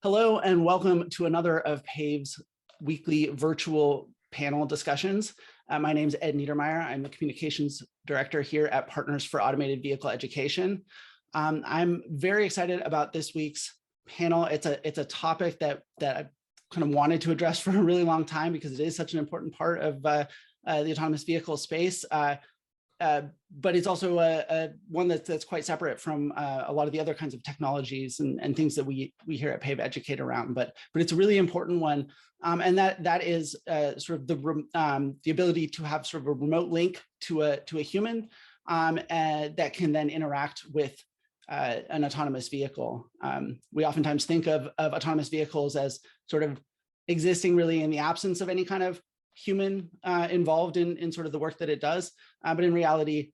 Hello and welcome to another of PAVE's weekly virtual panel discussions. My name is Ed Niedermeye. I'm the communications director here at Partners for Automated Vehicle Education. I'm very excited about this week's panel. It's a topic that I kind of wanted to address for a really long time because it is such an important part of the autonomous vehicle space. But it's also one that's quite separate from a lot of the other kinds of technologies and things that we here at PAVE educate around. But it's a really important one, and that is sort of the ability to have sort of a remote link to a human that can then interact with an autonomous vehicle. We oftentimes think of autonomous vehicles as sort of existing really in the absence of any kind of human involved in sort of the work that it does, but in reality,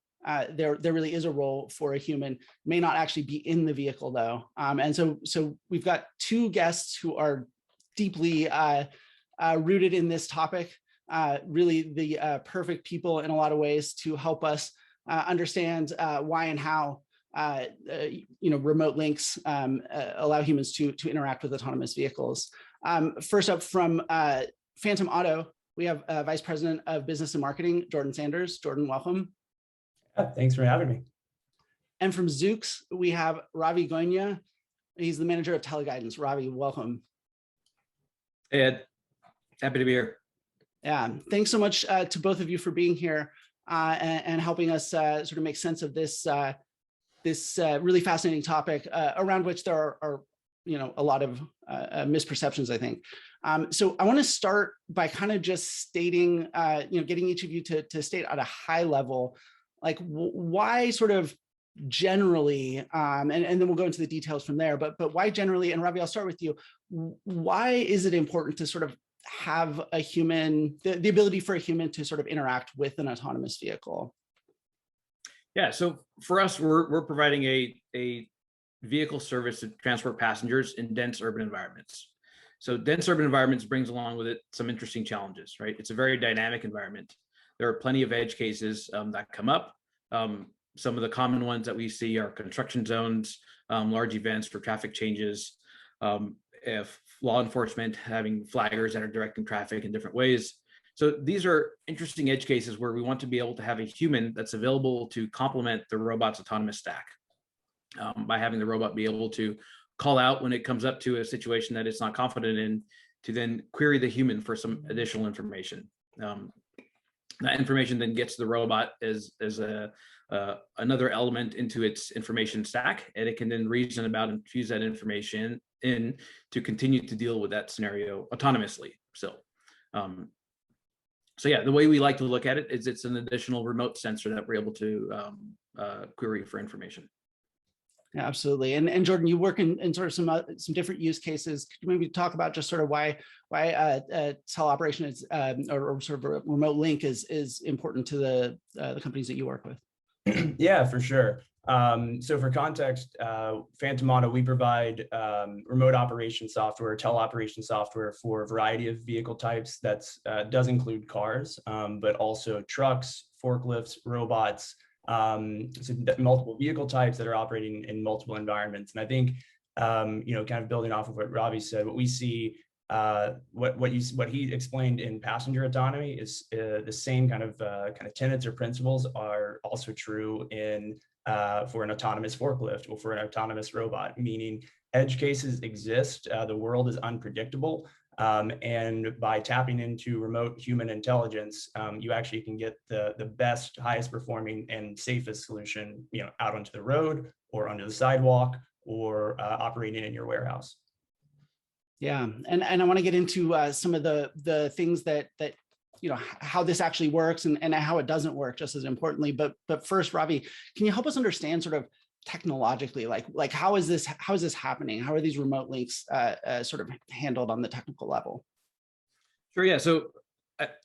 there really is a role for a human. May not actually be in the vehicle though, and so we've got two guests who are deeply rooted in this topic. Really, the perfect people in a lot of ways to help us understand why and how remote links allow humans to interact with autonomous vehicles. First up from Phantom Auto, we have Vice President of Business and Marketing, Jordan Sanders. Jordan, welcome. Thanks for having me. And from Zoox, we have Ravi Gogna. He's the manager of TeleGuidance. Ravi, welcome. Hey, Ed. Happy to be here. Yeah, thanks so much to both of you for being here and helping us sort of make sense of this really fascinating topic around which there are a lot of misperceptions, I think. So I want to start by kind of just stating, getting each of you to state at a high level, like why sort of generally, and then we'll go into the details from there, but why generally, and Ravi, I'll start with you. Why is it important to sort of have a human, the ability for a human to sort of interact with an autonomous vehicle? Yeah, so for us, we're providing a vehicle service to transport passengers in dense urban environments. So dense urban environments brings along with it some interesting challenges, right? It's a very dynamic environment. There are plenty of edge cases that come up. Some of the common ones that we see are construction zones, large events for traffic changes, if law enforcement having flaggers that are directing traffic in different ways. So these are interesting edge cases where we want to be able to have a human that's available to complement the robot's autonomous stack. By having the robot be able to call out when it comes up to a situation that it's not confident in, to then query the human for some additional information. That information then gets the robot as another element into its information stack, and it can then reason about and fuse that information in to continue to deal with that scenario autonomously. So yeah, the way we like to look at it is it's an additional remote sensor that we're able to query for information. Yeah, absolutely. And Jordan, you work in sort of some different use cases. Could you maybe talk about just sort of why teleoperation is or sort of a remote link is important to the companies that you work with? Yeah, for sure. So for context, Phantom Auto, we provide remote operation software, teleoperation software for a variety of vehicle types. That does include cars, but also trucks, forklifts, robots. So multiple vehicle types that are operating in multiple environments. And I think, kind of building off of what Ravi said, what we see, what he explained in passenger autonomy is the same kind of tenets or principles are also true in for an autonomous forklift or for an autonomous robot, meaning edge cases exist. The world is unpredictable. And by tapping into remote human intelligence, you actually can get the best, highest performing and safest solution, out onto the road or onto the sidewalk or operating in your warehouse. Yeah, and I want to get into some of the things that how this actually works and how it doesn't work just as importantly. But first, Ravi, can you help us understand sort of technologically, like how is this happening? How are these remote links sort of handled on the technical level? Sure, yeah. So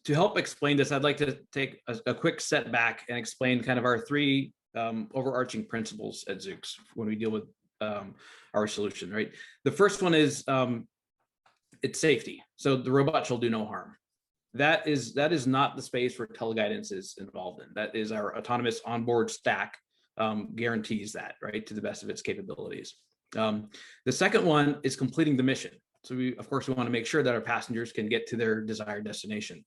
to help explain this, I'd like to take a quick step back and explain kind of our three overarching principles at Zoox when we deal with our solution, right? The first one is it's safety. So the robot shall do no harm. That is not the space where TeleGuidance is involved in. That is our autonomous onboard stack guarantees that, right, to the best of its capabilities. The second one is completing the mission. So of course, we want to make sure that our passengers can get to their desired destination.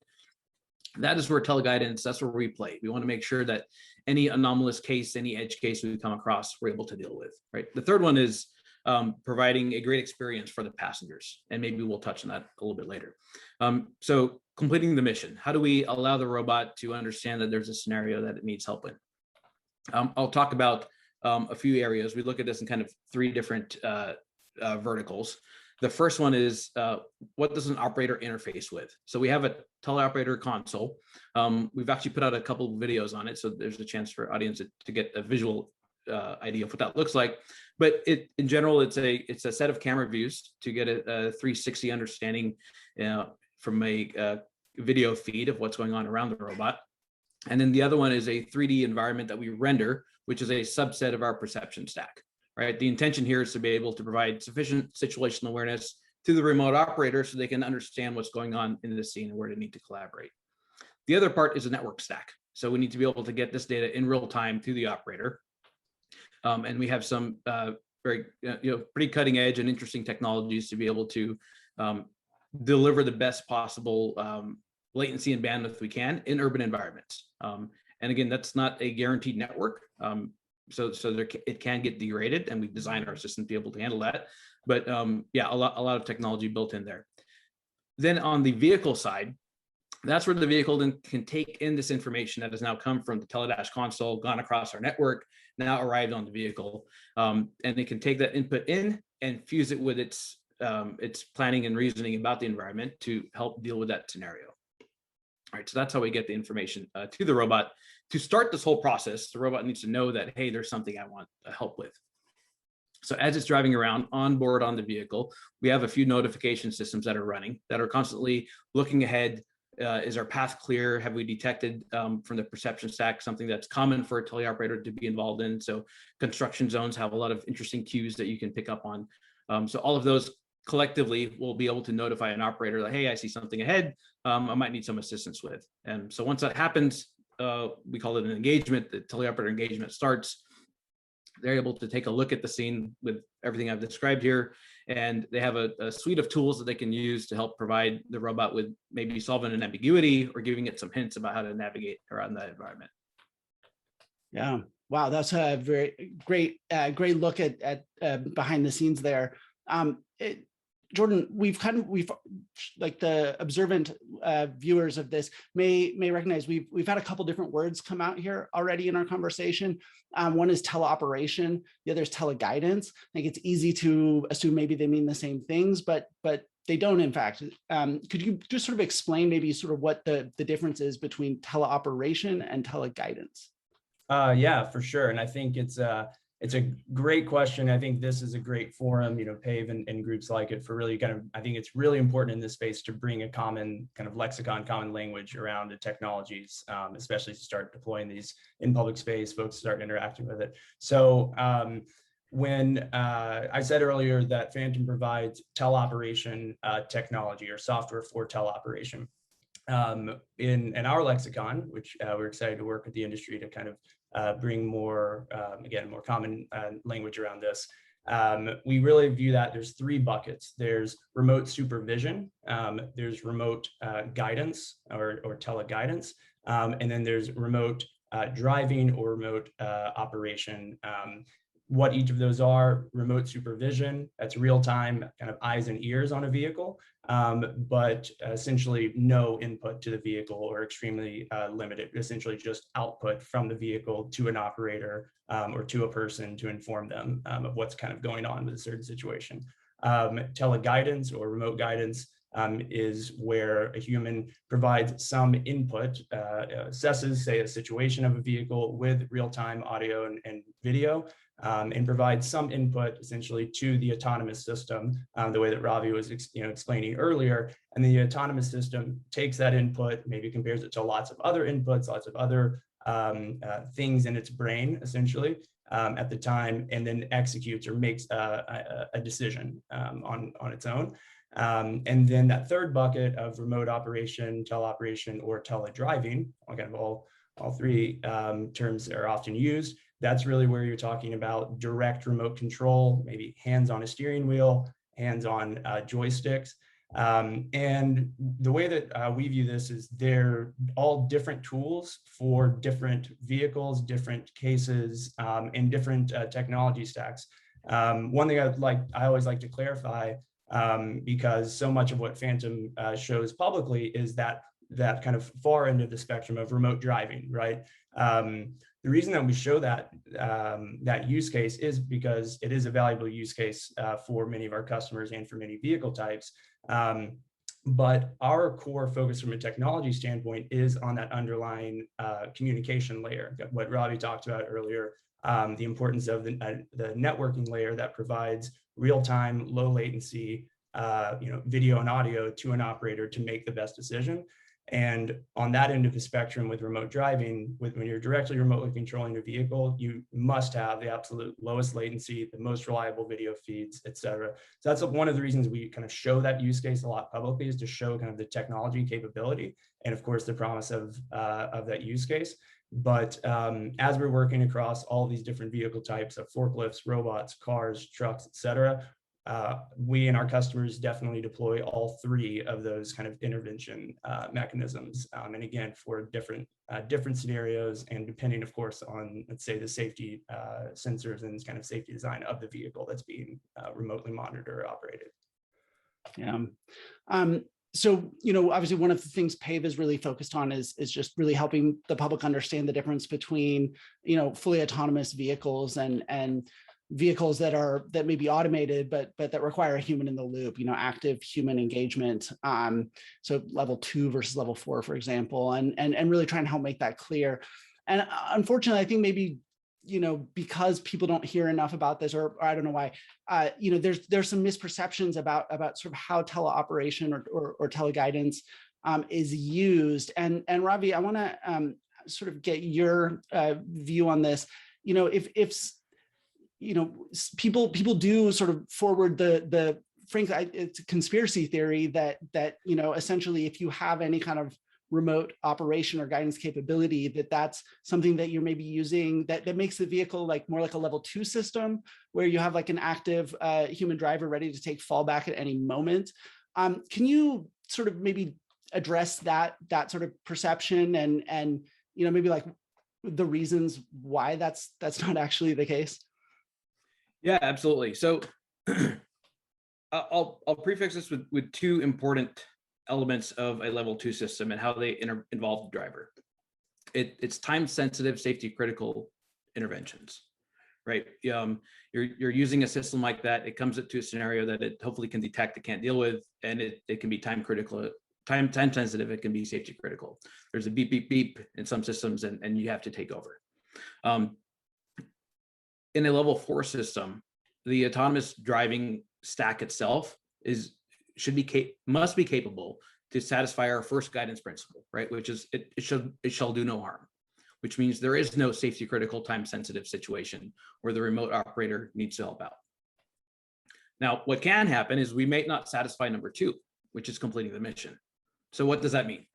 That is where TeleGuidance, that's where we play. We want to make sure that any anomalous case, any edge case we come across, we're able to deal with, right? The third one is providing a great experience for the passengers. And maybe we'll touch on that a little bit later. So completing the mission. How do we allow the robot to understand that there's a scenario that it needs help in? I'll talk about a few areas. We look at this in kind of three different verticals. The first one is what does an operator interface with? So we have a teleoperator console. We've actually put out a couple of videos on it, so there's a chance for audience to get a visual idea of what that looks like. But in general, it's a set of camera views to get a 360 understanding from a video feed of what's going on around the robot. And then the other one is a 3D environment that we render, which is a subset of our perception stack. Right. The intention here is to be able to provide sufficient situational awareness to the remote operator so they can understand what's going on in the scene and where they need to collaborate. The other part is a network stack. So we need to be able to get this data in real time to the operator. And we have some very pretty cutting edge and interesting technologies to be able to deliver the best possible latency and bandwidth we can in urban environments. And again, that's not a guaranteed network. So it can get degraded, and we've designed our system to be able to handle that. But yeah, a lot of technology built in there. Then on the vehicle side, that's where the vehicle then can take in this information that has now come from the teledash console, gone across our network, now arrived on the vehicle, and it can take that input in and fuse it with its planning and reasoning about the environment to help deal with that scenario. All right, so that's how we get the information to the robot. To start this whole process, the robot needs to know that, hey, there's something I want help with. So as it's driving around on board on the vehicle, we have a few notification systems that are running that are constantly looking ahead. Is our path clear? Have we detected from the perception stack something that's common for a teleoperator to be involved in? So construction zones have a lot of interesting cues that you can pick up on. So all of those collectively will be able to notify an operator that, hey, I see something ahead, I might need some assistance with. And so once that happens, we call it an engagement. The teleoperator engagement starts. They're able to take a look at the scene with everything I've described here, and they have a suite of tools that they can use to help provide the robot with maybe solving an ambiguity or giving it some hints about how to navigate around that environment. Yeah, wow, that's a very great look at behind the scenes there. Jordan, we've like the observant viewers of this may recognize we've had a couple different words come out here already in our conversation. One is teleoperation, the other is teleguidance. I think it's easy to assume maybe they mean the same things, but they don't, in fact. Could you just sort of explain maybe sort of what the difference is between teleoperation and teleguidance? Yeah, for sure. And I think it's a great question. I think this is a great forum, PAVE and groups like it for really I think it's really important in this space to bring a common kind of lexicon, common language around the technologies, especially to start deploying these in public space, folks start interacting with it. So when I said earlier that Phantom provides teleoperation technology or software for teleoperation, in our lexicon, which we're excited to work with the industry to kind of bring more, again, more common language around this. We really view that there's three buckets. There's remote supervision, there's remote guidance or teleguidance, and then there's remote driving or remote operation. What each of those are: remote supervision, that's real-time kind of eyes and ears on a vehicle, but essentially no input to the vehicle or extremely limited, essentially just output from the vehicle to an operator or to a person to inform them of what's kind of going on with a certain situation. Teleguidance or remote guidance is where a human provides some input, assesses, say, a situation of a vehicle with real-time audio and video, and provides some input essentially to the autonomous system, the way that Ravi was explaining earlier. And the autonomous system takes that input, maybe compares it to lots of other inputs, lots of other things in its brain, essentially, at the time, and then executes or makes a decision on its own. And then that third bucket of remote operation, teleoperation, or teledriving, kind of all three terms are often used. That's really where you're talking about direct remote control, maybe hands on a steering wheel, hands on joysticks. And the way that we view this is they're all different tools for different vehicles, different cases, and different technology stacks. One thing I always like to clarify, because so much of what Phantom shows publicly is that kind of far end of the spectrum of remote driving, right? The reason that we show that that use case is because it is a valuable use case for many of our customers and for many vehicle types. But our core focus from a technology standpoint is on that underlying communication layer, what Ravi talked about earlier, the importance of the networking layer that provides real-time, low latency, video and audio to an operator to make the best decision. And on that end of the spectrum with remote driving, when you're directly remotely controlling a vehicle, you must have the absolute lowest latency, the most reliable video feeds, et cetera. So that's one of the reasons we kind of show that use case a lot publicly, is to show kind of the technology capability and of course the promise of that use case. But as we're working across all these different vehicle types of forklifts, robots, cars, trucks, et cetera, we and our customers definitely deploy all three of those kind of intervention mechanisms. And again, for different scenarios and depending, of course, on, let's say, the safety sensors and kind of safety design of the vehicle that's being remotely monitored or operated. Yeah. So, obviously one of the things PAVE is really focused on is just really helping the public understand the difference between, fully autonomous vehicles and vehicles that may be automated, but that require a human in the loop, active human engagement. So level 2 versus level 4, for example, and really trying to help make that clear. And unfortunately, I think maybe, because people don't hear enough about this, or I don't know why, there's some misperceptions about sort of how teleoperation or teleguidance is used. And Ravi, I want to sort of get your view on this. If people do sort of forward the frankly, it's a conspiracy theory that essentially if you have any kind of remote operation or guidance capability, that's something that you're maybe using that makes the vehicle more like a level 2 system, where you have like an active human driver ready to take fallback at any moment. Can you sort of maybe address that sort of perception and maybe like the reasons why that's not actually the case? Yeah, absolutely. So I'll prefix this with two important elements of a level 2 system and how they involve the driver. It's time sensitive, safety critical interventions, right? You're using a system like that. It comes to a scenario that it hopefully can detect, it can't deal with, and it can be time critical, time sensitive. It can be safety critical. There's a beep, beep, beep in some systems, and you have to take over. In a level 4 system, the autonomous driving stack itself must be capable to satisfy our first guidance principle, right? Which is it shall do no harm, which means there is no safety critical, time sensitive situation where the remote operator needs to help out. Now, what can happen is we may not satisfy number 2, which is completing the mission. So what does that mean?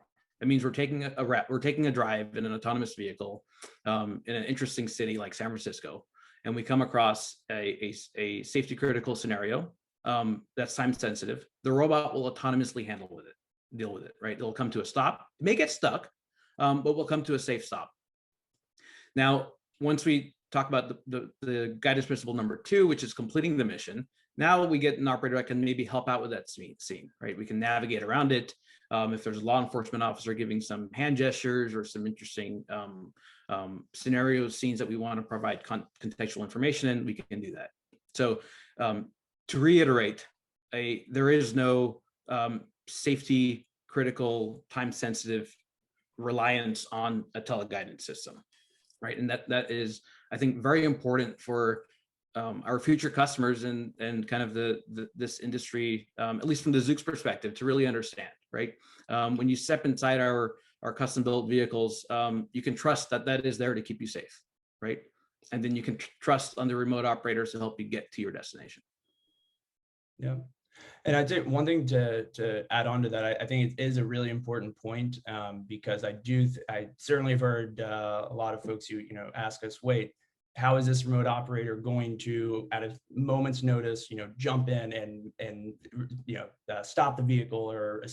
It means we're taking a drive in an autonomous vehicle in an interesting city like San Francisco, and we come across a safety critical scenario that's time sensitive. The robot will autonomously deal with it, right? It'll come to a stop. It may get stuck, but we'll come to a safe stop. Now, once we talk about the guidance principle number 2, which is completing the mission, now we get an operator that can maybe help out with that scene, right? We can navigate around it. If there's a law enforcement officer giving some hand gestures or some interesting scenarios, scenes that we want to provide contextual information in, we can do that. So to reiterate, there is no safety critical, time sensitive reliance on a teleguidance system, right? And that is, I think, very important for our future customers and kind of this industry, at least from the Zoox perspective, to really understand, right? When you step inside our custom built vehicles, you can trust that is there to keep you safe, right? And then you can trust on the remote operators to help you get to your destination. Yeah. And I'd say one thing to add on to that, I think it is a really important point, because I certainly have heard a lot of folks who ask us, wait, how is this remote operator going to, at a moment's notice, jump in and stop the vehicle or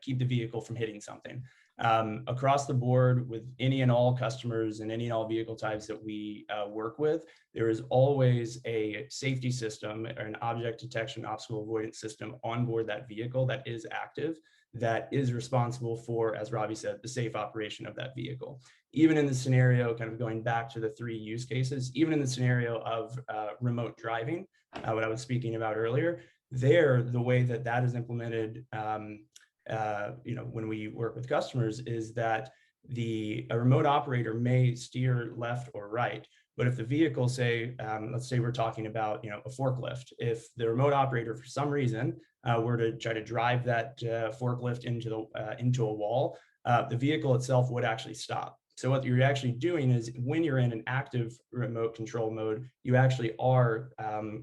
keep the vehicle from hitting something. Across the board with any and all customers and any and all vehicle types that we work with, there is always a safety system or an object detection obstacle avoidance system on board that vehicle that is active, that is responsible for, as Ravi said, the safe operation of that vehicle. Even in the scenario, kind of going back to the 3 use cases, even in the scenario of remote driving, what I was speaking about earlier, there, the way that that is implemented, when we work with customers, is that a remote operator may steer left or right, but if the vehicle, say, let's say we're talking about a forklift, if the remote operator for some reason were to try to drive that forklift into a wall, the vehicle itself would actually stop. So what you're actually doing is, when you're in an active remote control mode, you actually are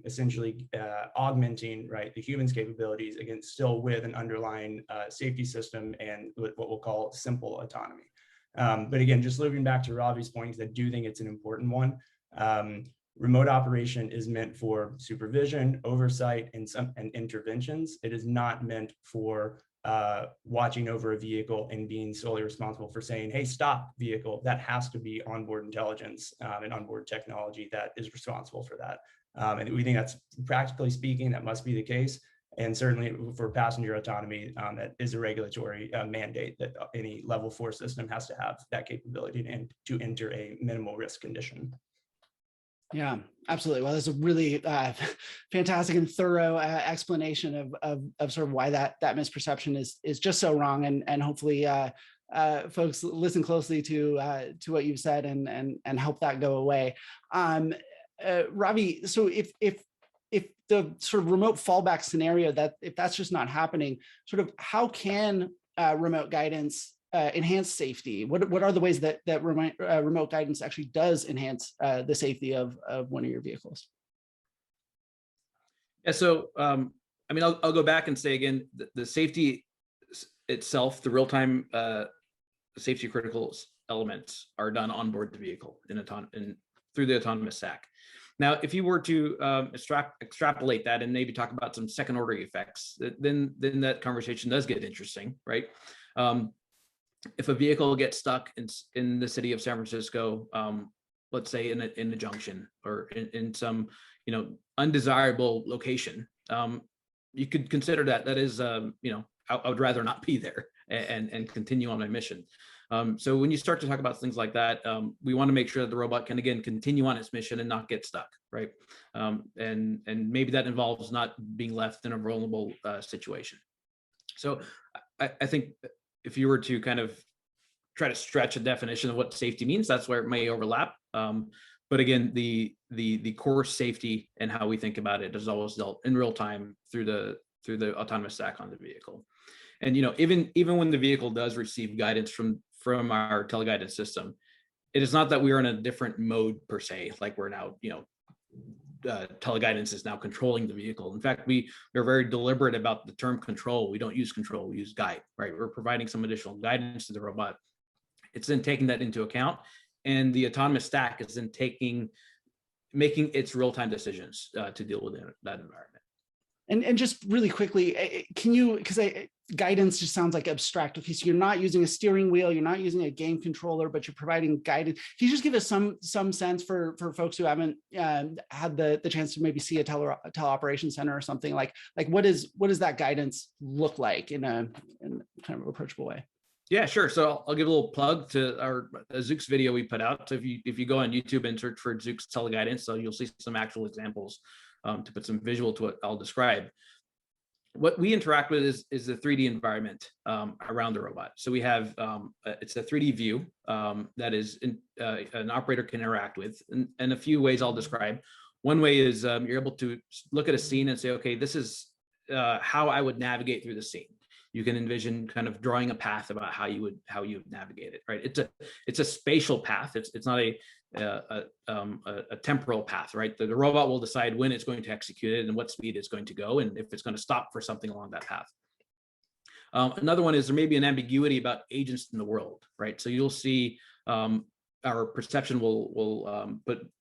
essentially augmenting, right, the human's capabilities, again, still with an underlying safety system and what we'll call simple autonomy. But again, just looping back to Ravi's point, because I do think it's an important one. Remote operation is meant for supervision, oversight, and interventions. It is not meant for watching over a vehicle and being solely responsible for saying, hey, stop vehicle. That has to be onboard intelligence and onboard technology that is responsible for that. And we think that's, practically speaking, that must be the case. And certainly for passenger autonomy, that is a regulatory mandate that any level 4 system has to have that capability to enter a minimal risk condition. Yeah, absolutely. Well, that's a really fantastic and thorough explanation of sort of why that misperception is just so wrong, and hopefully folks listen closely to what you've said and help that go away. Ravi, so if the sort of remote fallback scenario, that if that's just not happening, sort of how can remote guidance enhance safety? What are the ways that remote guidance actually does enhance the safety of one of your vehicles? Yeah, so I mean, I'll go back and say again, the safety itself, the real-time safety critical elements are done on board the vehicle through the autonomous stack. Now, if you were to extrapolate that and maybe talk about some second-order effects, then that conversation does get interesting, right? If a vehicle gets stuck in the city of San Francisco, let's say in a junction or in some undesirable location, you could consider that is I would rather not be there and continue on my mission. So when you start to talk about things like that, we want to make sure that the robot can, again, continue on its mission and not get stuck, right? And maybe that involves not being left in a vulnerable situation. So I think if you were to kind of try to stretch a definition of what safety means, that's where it may overlap. But again, the core safety and how we think about it is always dealt in real time through the autonomous stack on the vehicle. And even when the vehicle does receive guidance from our TeleGuidance system, it is not that we are in a different mode per se, like we're now TeleGuidance is now controlling the vehicle. In fact, we're very deliberate about the term control. We don't use control, we use guide, right? We're providing some additional guidance to the robot. It's then taking that into account, and the autonomous stack is then making its real-time decisions to deal with that environment. And just really quickly, can you, because guidance just sounds like abstract. Okay, so you're not using a steering wheel, you're not using a game controller, but you're providing guidance. Can you just give us some sense for folks who haven't had the chance to maybe see a teleoperation center or something, like what does that guidance look like in a kind of approachable way? Yeah, sure. So I'll give a little plug to our Zoox video we put out. So if you go on YouTube and search for Zoox TeleGuidance, so you'll see some actual examples to put some visual to what I'll describe. What we interact with is the 3D environment around the robot. So we have it's a 3D view that is an operator can interact with, and a few ways I'll describe. One way is you're able to look at a scene and say, okay, this is how I would navigate through the scene. You can envision kind of drawing a path about how you would navigate it, right? It's a spatial path. It's not a temporal path, right? The robot will decide when it's going to execute it and what speed it's going to go, and if it's going to stop for something along that path. Another one is there may be an ambiguity about agents in the world, right? So you'll see our perception will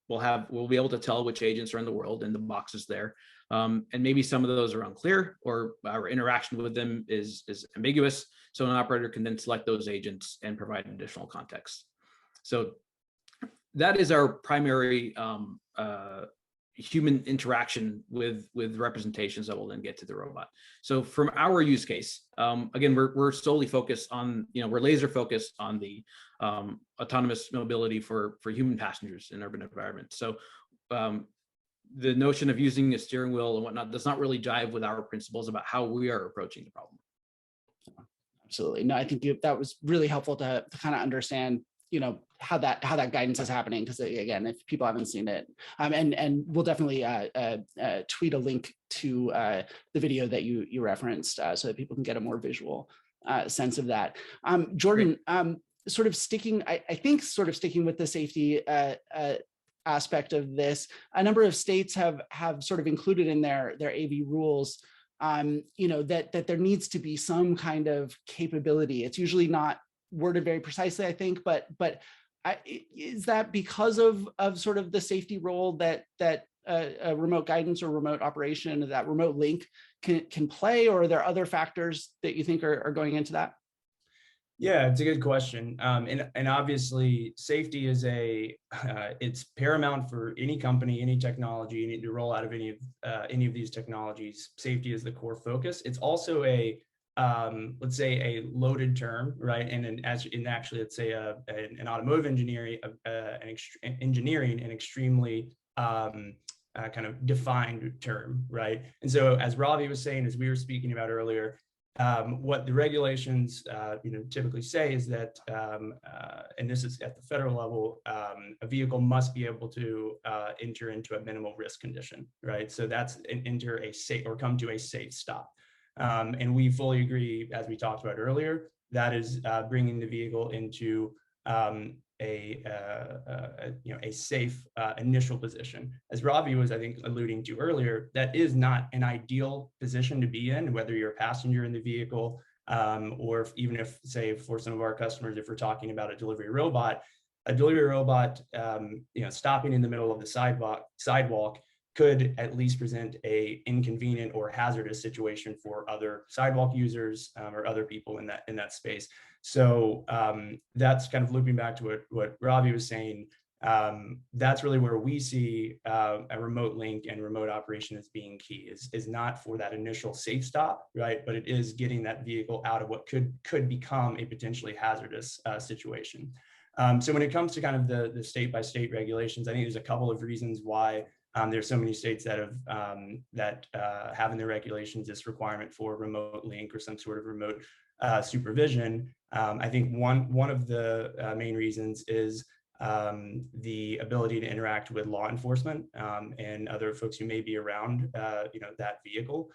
we'll be able to tell which agents are in the world and the boxes there. And maybe some of those are unclear, or our interaction with them is ambiguous. So an operator can then select those agents and provide additional context. So that is our primary human interaction with representations that will then get to the robot. So from our use case, again, we're solely focused on, we're laser focused on the autonomous mobility for human passengers in urban environments. So the notion of using a steering wheel and whatnot does not really jive with our principles about how we are approaching the problem. Absolutely. No, I think that was really helpful to kind of understand, how that guidance is happening. Because again, if people haven't seen it, and we'll definitely tweet a link to the video that you referenced, so that people can get a more visual sense of that. Jordan, sort of sticking with the safety aspect of this, a number of states have sort of included in their AV rules, that there needs to be some kind of capability. It's usually not worded very precisely, I think, but is that because of sort of the safety role that a remote guidance or remote operation, that remote link can play, or are there other factors that you think are going into that? Yeah, it's a good question. And obviously safety is it's paramount for any company, any technology, you need to roll out of any of these technologies. Safety is the core focus. It's also let's say a loaded term, right? And actually, let's say an automotive engineering, an extremely kind of defined term, right? And so as Ravi was saying, as we were speaking about earlier, what the regulations typically say is that, and this is at the federal level, a vehicle must be able to enter into a minimal risk condition, right? So that's enter a safe or come to a safe stop. And we fully agree, as we talked about earlier, that is bringing the vehicle into a safe initial position. As Ravi was, I think, alluding to earlier, that is not an ideal position to be in, whether you're a passenger in the vehicle, or even if, say, for some of our customers, if we're talking about a delivery robot, stopping in the middle of the sidewalk could at least present a inconvenient or hazardous situation for other sidewalk users or other people in that space. So that's kind of looping back to what Ravi was saying. That's really where we see a remote link and remote operation as being key, is not for that initial safe stop, right? But it is getting that vehicle out of what could become a potentially hazardous situation. So when it comes to kind of the state-by-state regulations, I think there's a couple of reasons why there's so many states that have in their regulations this requirement for remote link or some sort of remote supervision. I think one of the main reasons is the ability to interact with law enforcement and other folks who may be around that vehicle.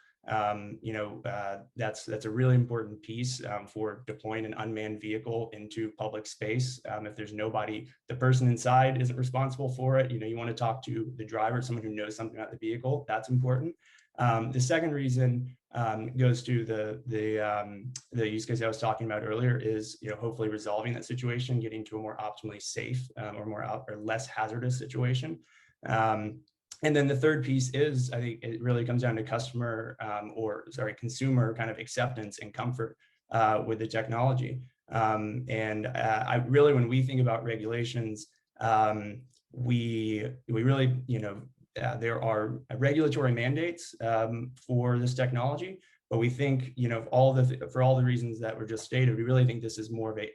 That's a really important piece for deploying an unmanned vehicle into public space. If there's nobody, the person inside isn't responsible for it. You want to talk to the driver, someone who knows something about the vehicle. That's important. The second reason goes to the use case I was talking about earlier, is hopefully resolving that situation, getting to a more optimally safe or less hazardous situation. And then the third piece is, I think it really comes down to consumer kind of acceptance and comfort with the technology. And I really, when we think about regulations, we really, there are regulatory mandates for this technology, but we think, for all the reasons that were just stated, we really think this is more of a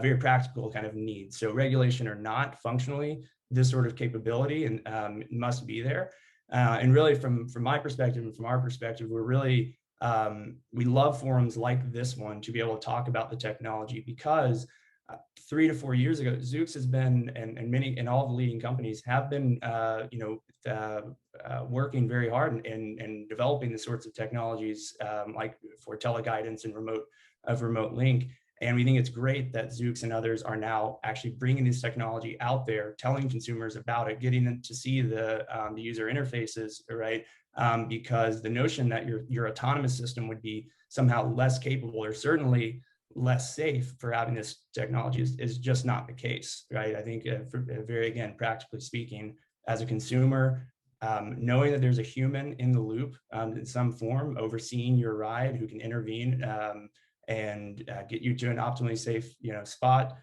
very practical kind of need. So regulation or not, functionally, this sort of capability and must be there. And really, from my perspective and from our perspective, we're really we love forums like this one to be able to talk about the technology, because 3 to 4 years ago, Zoox has been, and all the leading companies have been, working very hard in developing the sorts of technologies like for TeleGuidance and remote link. And we think it's great that Zoox and others are now actually bringing this technology out there, telling consumers about it, getting them to see the user interfaces, right? Because the notion that your autonomous system would be somehow less capable, or certainly less safe for having this technology is just not the case, right? I think very, again, practically speaking, as a consumer, knowing that there's a human in the loop in some form overseeing your ride who can intervene and get you to an optimally safe, spot,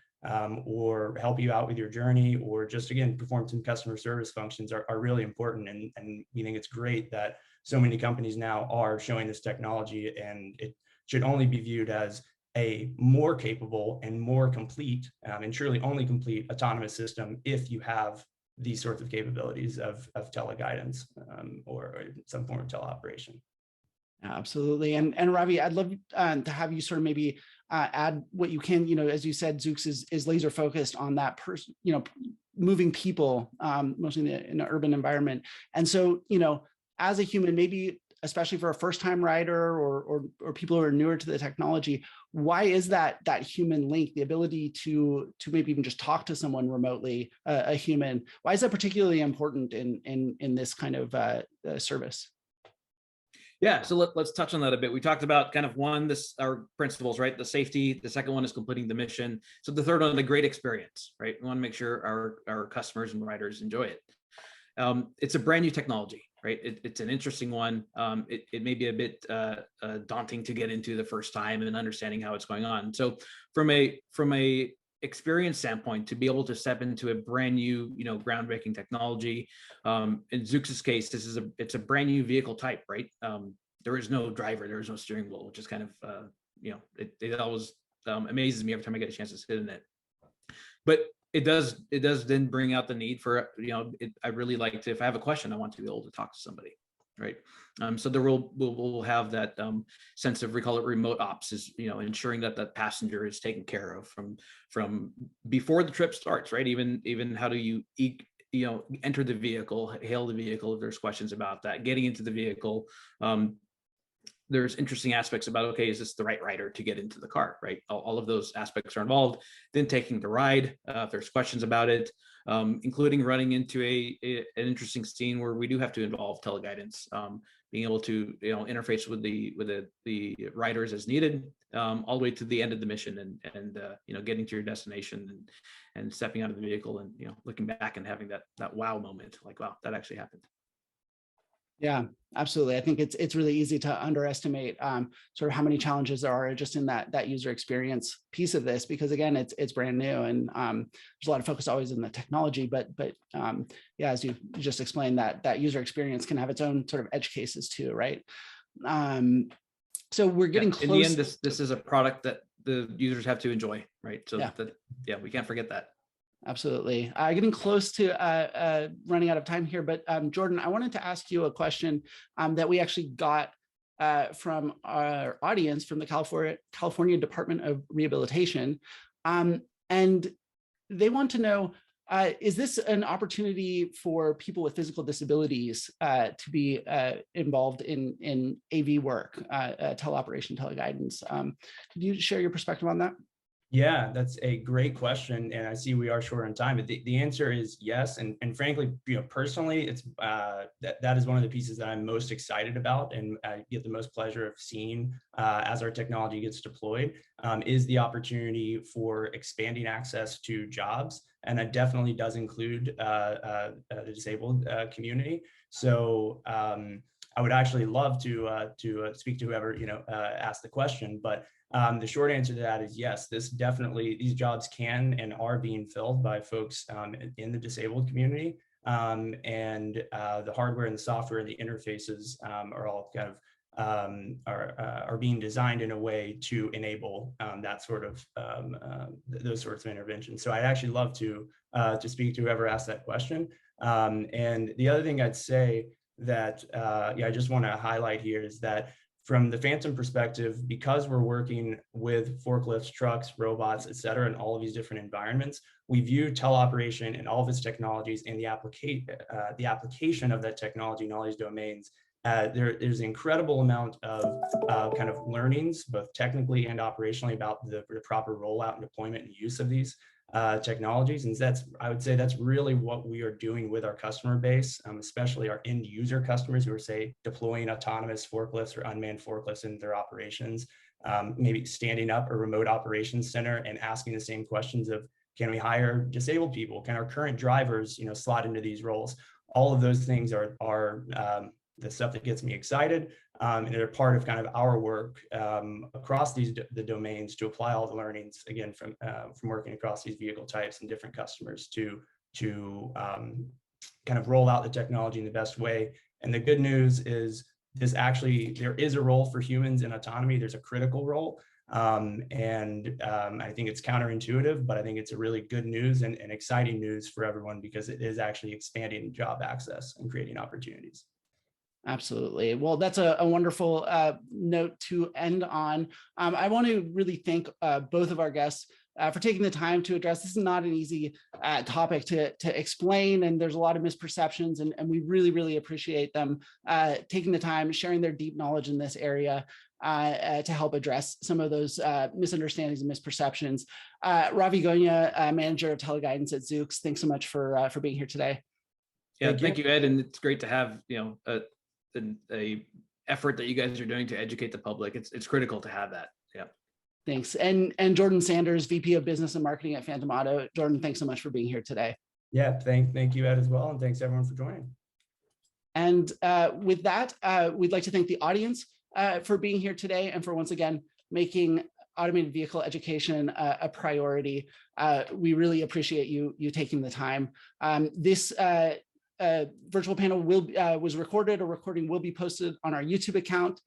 or help you out with your journey, or just, again, perform some customer service functions are really important. And we think it's great that so many companies now are showing this technology, and it should only be viewed as a more capable and more complete, and truly only complete autonomous system if you have these sorts of capabilities of teleguidance or some form of teleoperation. Absolutely. And Ravi, I'd love to have you sort of maybe add what you can. As you said, Zoox is laser focused on that person, moving people, mostly in an urban environment. And so, as a human, maybe especially for a first-time rider or people who are newer to the technology, why is that human link, the ability to maybe even just talk to someone remotely, a human? Why is that particularly important in this kind of service? Yeah, so let's touch on that a bit. We talked about kind of our principles, right? The safety. The second one is completing the mission. So the third one, the great experience, right? We want to make sure our customers and riders enjoy it. It's a brand new technology, right? It's an interesting one. It may be a bit daunting to get into the first time and understanding how it's going on. So from a experience standpoint, to be able to step into a brand new, groundbreaking technology. In Zoox's case, it's a brand new vehicle type, right? There is no driver, there is no steering wheel, which is kind of, it always amazes me every time I get a chance to sit in it. But it does then bring out the need for, I really like to, if I have a question, I want to be able to talk to somebody, right? So there we'll have that sense of, we call it remote ops, is ensuring that that passenger is taken care of from before the trip starts, right? Even how do you enter the vehicle, hail the vehicle if there's questions about that, getting into the vehicle. There's interesting aspects about, okay, is this the right rider to get into the car, right? All of those aspects are involved. Then taking the ride, if there's questions about it, including running into an interesting scene where we do have to involve teleguidance, being able to interface with the riders as needed, all the way to the end of the mission, and getting to your destination and stepping out of the vehicle and looking back and having that wow moment, like, wow, that actually happened. Yeah, absolutely. I think it's really easy to underestimate sort of how many challenges there are just in that user experience piece of this, because again, it's brand new, and there's a lot of focus always in the technology, but yeah, as you just explained, that user experience can have its own sort of edge cases too, right? So we're getting close. In the end, this is a product that the users have to enjoy, right? So yeah, we can't forget that. Absolutely. Getting close to running out of time here, but Jordan, I wanted to ask you a question that we actually got from our audience from the California Department of Rehabilitation. And they want to know, is this an opportunity for people with physical disabilities to be involved in AV work, teleoperation, teleguidance? Could you share your perspective on that? Yeah, that's a great question, and I see we are short on time, but the answer is yes. And frankly, personally, it's that is one of the pieces that I'm most excited about, and I get the most pleasure of seeing as our technology gets deployed, is the opportunity for expanding access to jobs, and that definitely does include the disabled community. So I would actually love to speak to whoever asked the question, but the short answer to that is yes. These jobs can and are being filled by folks in the disabled community, and the hardware and the software and the interfaces are all kind of are being designed in a way to enable that sort of those sorts of interventions. So I'd actually love to speak to whoever asked that question. And the other thing I'd say that I just want to highlight here is that from the Phantom perspective, because we're working with forklifts, trucks, robots, et cetera, in all of these different environments, we view teleoperation and all of its technologies and the application of that technology in all these domains. There's an incredible amount of kind of learnings, both technically and operationally, about the proper rollout and deployment and use of these technologies. And I would say that's really what we are doing with our customer base, especially our end user customers who are, say, deploying autonomous forklifts or unmanned forklifts in their operations. maybe standing up a remote operations center and asking the same questions of, can we hire disabled people? Can our current drivers, slot into these roles? All of those things are the stuff that gets me excited, and they're part of kind of our work across the domains to apply all the learnings, again, from working across these vehicle types and different customers to kind of roll out the technology in the best way. And the good news is there is a role for humans in autonomy. There's a critical role. I think it's counterintuitive, but I think it's a really good news and exciting news for everyone, because it is actually expanding job access and creating opportunities. Absolutely. Well, that's a wonderful note to end on. I want to really thank both of our guests for taking the time to address. This is not an easy topic to explain, and there's a lot of misperceptions, and we really, really appreciate them taking the time, sharing their deep knowledge in this area to help address some of those misunderstandings and misperceptions. Ravi Gogna, manager of TeleGuidance at Zoox, thanks so much for being here today. Yeah, thank you, Ed, and it's great to have a effort that you guys are doing to educate the public. It's critical to have that. Yeah. Thanks. And Jordan Sanders, VP of Business and Marketing at Phantom Auto. Jordan, thanks so much for being here today. Yeah, thank you, Ed, as well, and thanks everyone for joining. And with that, we'd like to thank the audience for being here today and for once again making automated vehicle education a priority. We really appreciate you taking the time. This virtual panel was recorded. A recording will be posted on our YouTube account.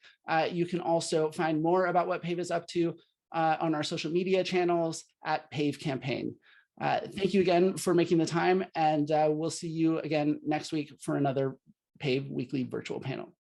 You can also find more about what PAVE is up to on our social media channels at PAVE Campaign. Thank you again for making the time, and we'll see you again next week for another PAVE weekly virtual panel.